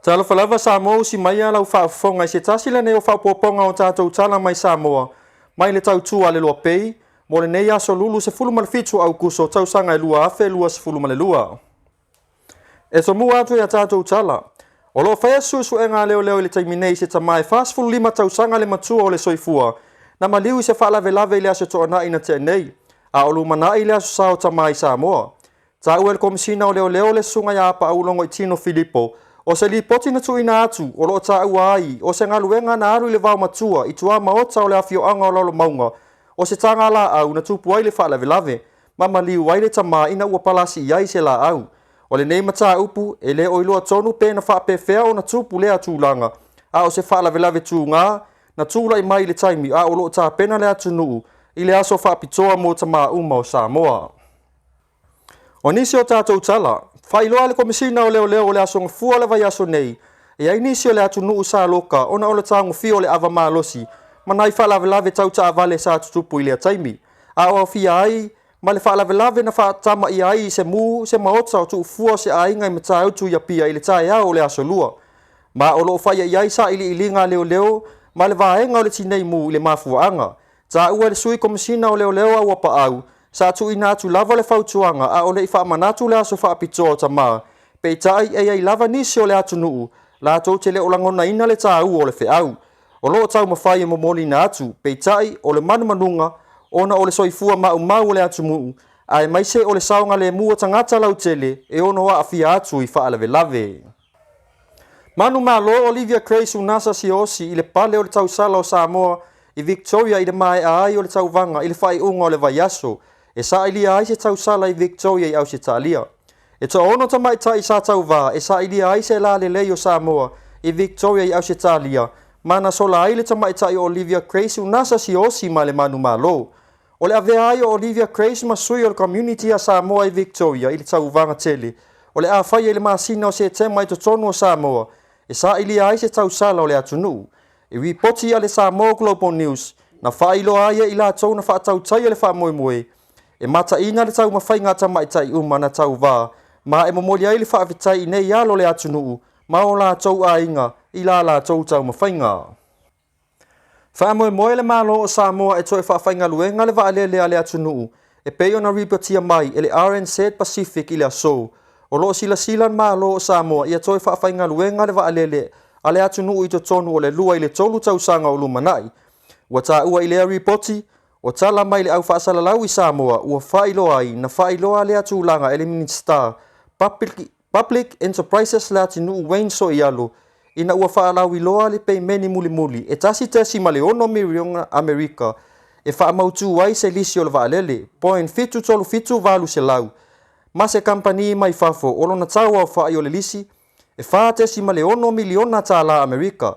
Tala falava Samoa si mai ala whaafonga I se tasi le neo whaapoponga o tātou tala mai Samoa. Mai le tau tua le LOABAY, mo le nei aso Lulu se fulu malfitu Aukuso tau sanga lua afe lua se fulu malelua. E so mua atu ya tātou tala. O lo whaia susu e ngā leo le taiminei se tamai fast fulu lima tau sanga le matua o le soifua. Na maliu se wha lave le aso toa na ina te nei. A olu manai le aso sao tamai Samoa. Ta ue le komisina o leo le sunga ya apa aulongo I Tino Filipo. O se li poti na tuina atu, o loo ta ua ai, o se ngaluenga na alu I le vau matua, I tua maota o le afio anga o lolo maunga, o se tanga la au na tupu ai le wha lave, mama liu ai le tama ina ua palasi I ai se la au. O le nei mata upu, e le oilua tonu pe na wha pefea o na tupu le atu langa, a o se wha lave tu ngā, na tula I mai le taimi, a o loo ta pena le atu nuu, I le aso wha pitoa mo tama uma o Samoa. O nisi o tātou tala, whailoa le komisina o leo le asonga fua le vai aso nei. E ai nisi o le atu nuu sa loka, ona o le tangu fio le ava malosi, manai wha tau ta avale sa tutupu I le taimi. A o fia ai, ma le wha na wha tama I ai se mu, se maota o tu fua se ainga I mata autu ia pia I le tae au le aso lua. Ma o lo whaia I ai sa ili ilinga leo, ma le vaenga o le tinei mu I le mafuanga. Ta ua le sui komisina o leo au apa au, sa tu ina tu lava le fautuanga a ole I wha manatu le aso wha pitoa ta maa. Pei tai ai lava nisi o le atu nuu, la tau te le o langona ina le tāu o le whiau. O loo tau mawhai momoli na atu, pei tai o le manunga, ona o le soifua mau o le atu muu, ai maise o le saunga le mua tangata lau tele, e ono wa afia atu I wha lave. Manu malo Olivia Grace unasa si osi I le pale o le tau sala o Samoa, I Victoria I le mai ai o le tau vanga I le whai unga o le vaiaso, e sa ilia ai se tau sala I Victoria I au se talia. E to ono tamai tai sa tau va, e sa ilia ai se la le lei o Samoa, I Victoria I au se talia, mana sola ai le tamai tai o Olivia Grace unasa si osi ma le manu malo. O le ave ai o Olivia Grace masui o le community a Samoa I Victoria I le tau vanga tele, o le a whai le masina o se tema I totonu o Samoa, e sa ilia ai se tau sala o le atunu. E ripoti a le Samoa Global News, na whailo ai I la tau na whaatau tai le wha moe. E mata ina le tau mawhai ngā tamai tai na tau vā, ma e momoli ai le whaavitai I nei alo le atunuu, ma o la tau a inga, I la tau tau mawhai ngā. Wha moe le malo o Samoa e toi whaafai ngā luenga le vaalele a le atunuu, e peo na ripotia mai e le RNZ Pacific I le aso, o loo silan malo o Samoa I a toi whaafai ngā luenga le vaalele a le atunuu I to tonu o le lua I le tolu tau sanga o lumanai. Ua ta ua I le ripoti, o tala mai le au whaasalalau I Samoa, ua whailoa ai na whailoa le atulanga ele Minister Public Enterprises le atinu Wayne Soialo, ina ua whaalau I loa le pei meni muli, e tasi ma le ono miliona Amerika, e whaamautu ai se lisi o le vaalele, poen fitu valu se lau. Ma se kampani mai fafo, olo na taua o whaai o le lisi, e whaatesi ma le ono miliona TALA Amerika.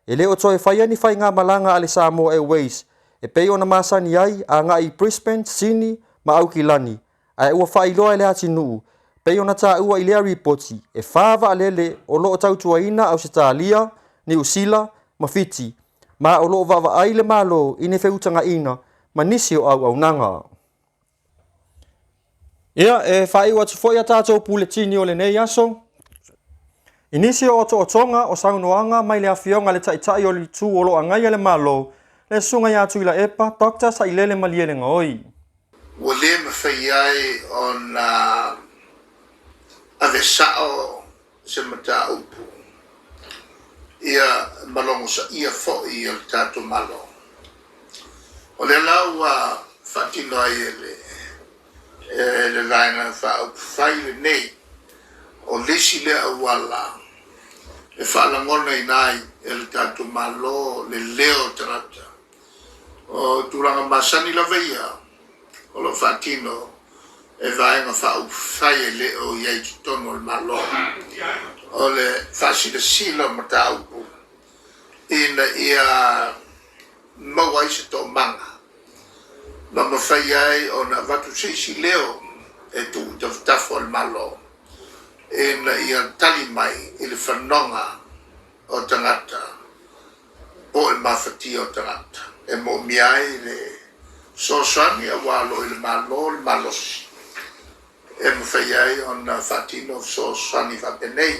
E leo toi whaia ni whai ngā malanga ale Samoa Airways, e pei ona masani ai a ngā I Brisbane, Sydney, ma Aukilani, a e ua whailoa le ati nuu, pei ona tā ua I lea ripoti, e whaava alele o loo tautua ina au se tālia, New Zealand, ma Fiji, ma o loo vava ai le malo I ne whiutanga ina, ma nisi o au nanga. Ia, e whai ua tufoi a tātou puletini o le nei aso, Inisi o tonga o saunoanga mai le afionga le taitai o li tu o lo angai le malo, le sunga ya tu ila epa, Dr. Sailele maliele ngoi. Wale mawhaiai on avesao se mata upu. Ia malongo sa ia fo I o tatu malo. O le lau whatino ai le laina whai le nei, o lesi le awala. E whaalangona I nai e le tatu malo le leo tarata. O turanga masani la veia, o lo whatino e vaenga whai e leo iei ki tono le malo. O le whasile sila mata upu. Ina ia mawai se tō manga. Ma mawhai ai o na watu seisi leo e tu tafo le malo. Ina ia tali mai I le whanonga o tangata o e mawhati o tangata e mo miai le sosani a walo I le malosi e mwhai ai o na whatino sosani whapenei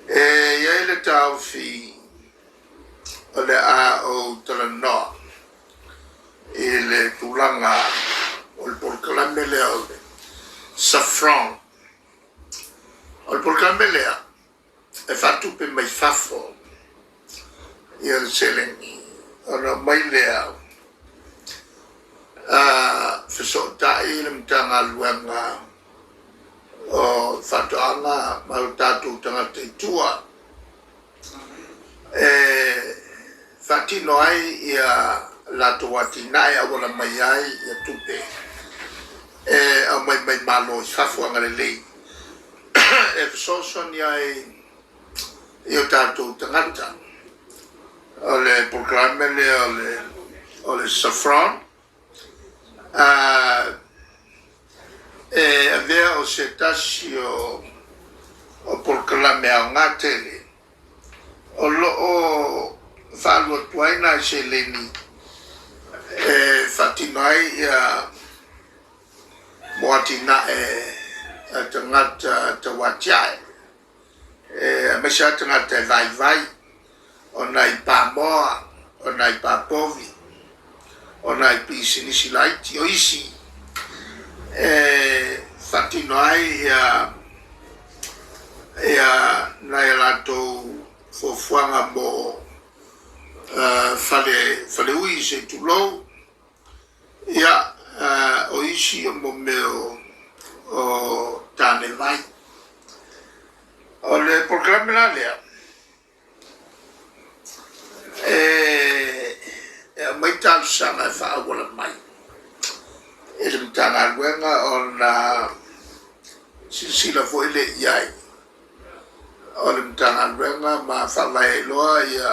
ia le tau fi o le a o talanoa i le tulanga o le polkalame lea o le saffron o le polkalame lea e whatupe mai fafo ia le selengi o na mai lea whasotai le mtanga luanga o whatoanga mau tātou tangata i tua whatino ai ia lato watinai a wala mai ai ia tupe a mai malo i whafuanga le lei whasoson ai i o tātou tangata o le programe le o le saffron avea o se tasi o polkalame au ngā tele o loo whalua tuaina i se leni whatino ai ia moatina a tangata ta watiae a mesa tangata e vai o nai pamoa o nai papovi o nai pisinisi laiti o isi whatino ai ia nai latou fofuanga mo fale ui se tulou ia o isi o mo meo o tane vai o le programe la lea mai tālu sanga e whaawala mai e le mtanga luenga o na silsila fo ele iai o le mtanga luenga ma whawai loa ia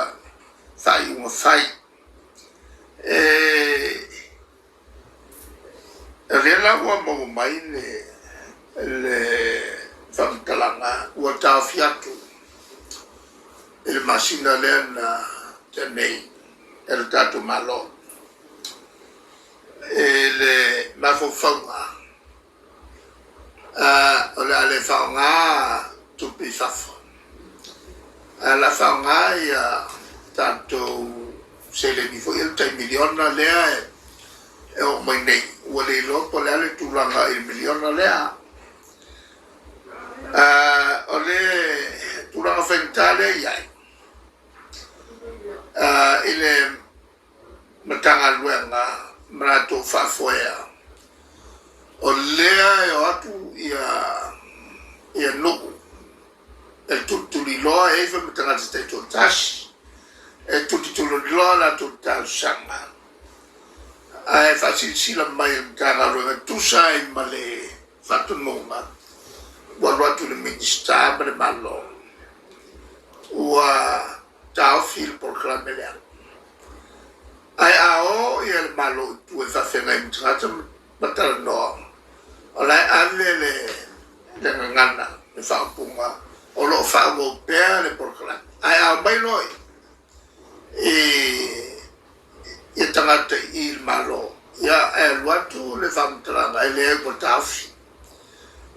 whai unga whai rela ua mo mai le whamtalanga ua tāwhi atu e le masina lea na tenei e le tātou malo e le mafowhaunga o le ale whaunga tupi whawha la whaunga ia tātou se le nifo il tai miliona lea e o mai nei ua le lopo le ale tūlanga il miliona lea o le tūlanga whaintale iai ile matanga luenga marato whafoea o lea e o atu ia nuku e tutuli loa e iwa matanga te teito tashi e tutuli loa la tutau sanga e whasilisila mai matanga luenga tusa i male whatununga waluatu le minister male malo ua tau fil programe lea ai ao ia le malo tu e whawhenga i mtangata matala noa o lai ale le ngana le whaupunga o lo whaumo pēr le programe ai ao mai loi e tangata i le malo ia e luatu le whamtalanga e le ego taufi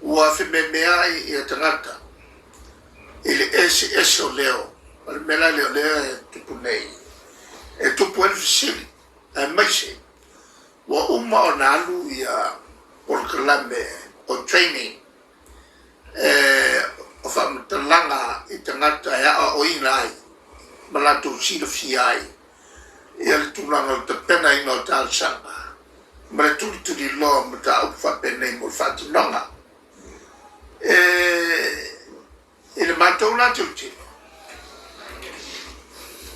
ua whimemea i tangata i le ese o leo al mela leo e tupu nei e tupu el fisili e maise wa uma o nalu ia polkalame o training o whamtalanga i tangata ea o ina ai malatu sila fiai ia le tūlanga o te pena ina o tālsanga ma le tuli loa ma ta au whapena i mo whatinonga i le mātou la tuti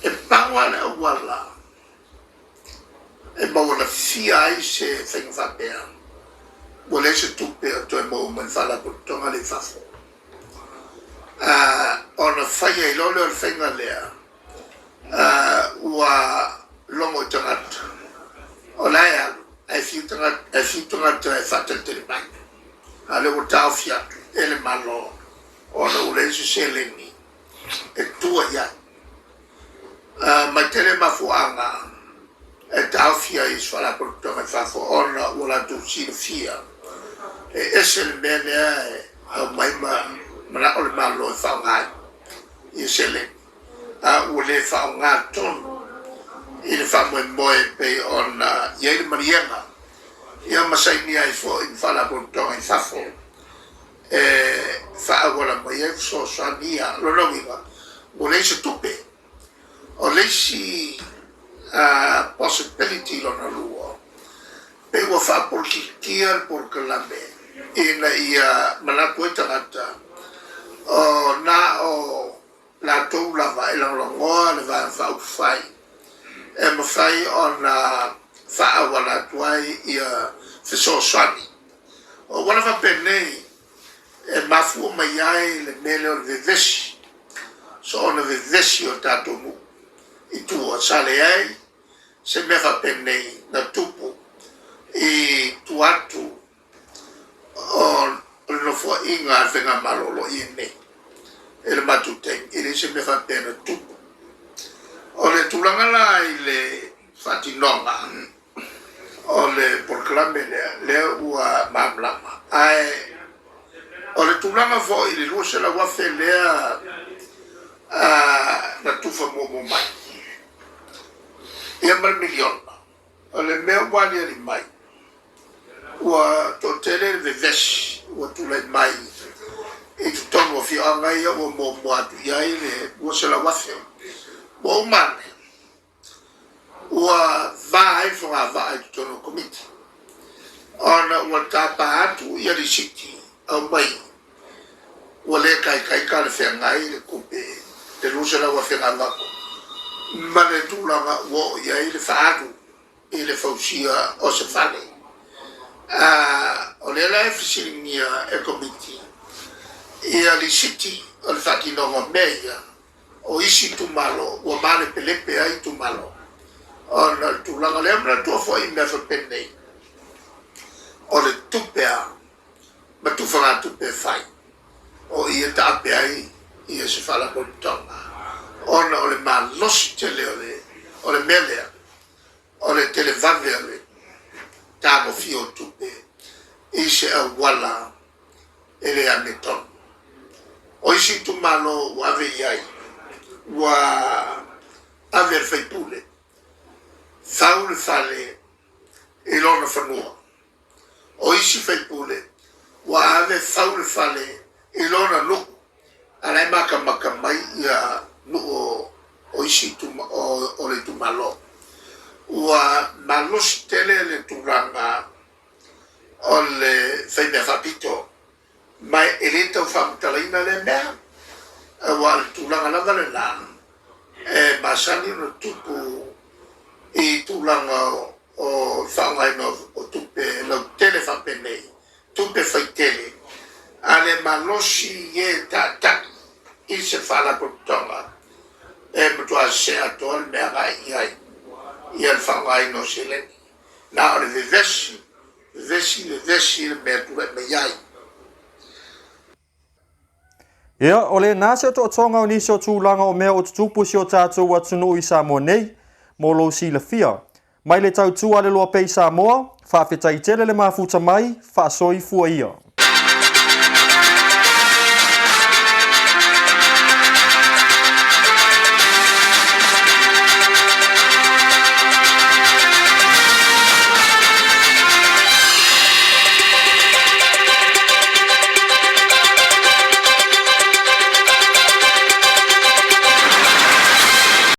e pawa le wala e mawana fia ai se whenga whapea mo le se tupe o toi mo man whala po tonga le whafo ona whaia i lole o le whenga lea ua longo tangata o lai alu e fiu tangata e whatatele mai a le o tau fiatu e le malo ona ule se leni e tua ia mai tele mafuanga e tau fia i swala por tome fafo ona ula tu fia e ese le mene o mai mana o le malo e whaungai i sele o le whaonga tonu i le whamoe moe pe ona i ele marianga ia masaini ai fo in whala bontonga i whafo whaawala mai e so sania lonongiwa o leise tupe o leisi possibility lona lua pe ua whapolkikia por kalame ina ia malaku e tangata o na o la tou lava e langongoa le va whaupwhai e mawhai o na whaawala tuai ia whesoswani o wana whapenei e mafu o mai ai le mele o le vesi so ona vesi o tatou mu i tua sale ai se me whapenei na tupu i tuatu o le nofua inga whenga malolo i ne e le matuteng i le se me whapena tupu o le tulangala i le whatinonga o le porklame le ua mamlama ai o le tulanga fo i le lua se la wafe lea na tufa mo mai ia mal miliona o le mea wali ali mai ua totele le vesh ua tula i mai i tutongo fi anga ia ua mo atu ia i le ua se la wafe ua umane ua vai fonga vai tutono komiti ona ua tapa atu ia li siti au mai ua le kai ka le whengai le kupe te lusa la ua whenga lako ma le tūlanga ua ia i le whaadu i le fausia o se whane o le la e fisiringia e komiti ia li siti o le whakinonga mea o isi tumalo ua male pelepe ai tumalo ona le tūlanga le amna tua fo i mea whapenei o le tupea ma tufanga tupe fai o ia tape ai ia se fala bontonga ona o le malosi tele o le melea o le televave o le tamo fio tupe i se awala e le aneton o isi tu malo wa ave iai wa ave el feipule faule fale e lona fanua o isi feipule wa ave faule fale i lona nuku alai maka mai ia nuku o isi o le tumalo wa malosi tele le turanga o le feimea fapito mai elita o famutalaina le mea wa le turanga lava le lana e masani no tupu i turanga o whaungaino o tupe lau tele fapenei tupe faitele ale malosi ye tataki i se whala potonga e mutua se ato al mea gai iai i al whaungaino se leni na o le vesi le mea ture me iai Ia, o le nase o toʻatonga o nisi o tūlanga o mea o tutupusi o tātou atunuu i Samoa nei, mo lo si le fia. Mai le tautua le loa pei Samoa, whaafetai tele le mafuta mai, whaasoi fua ia.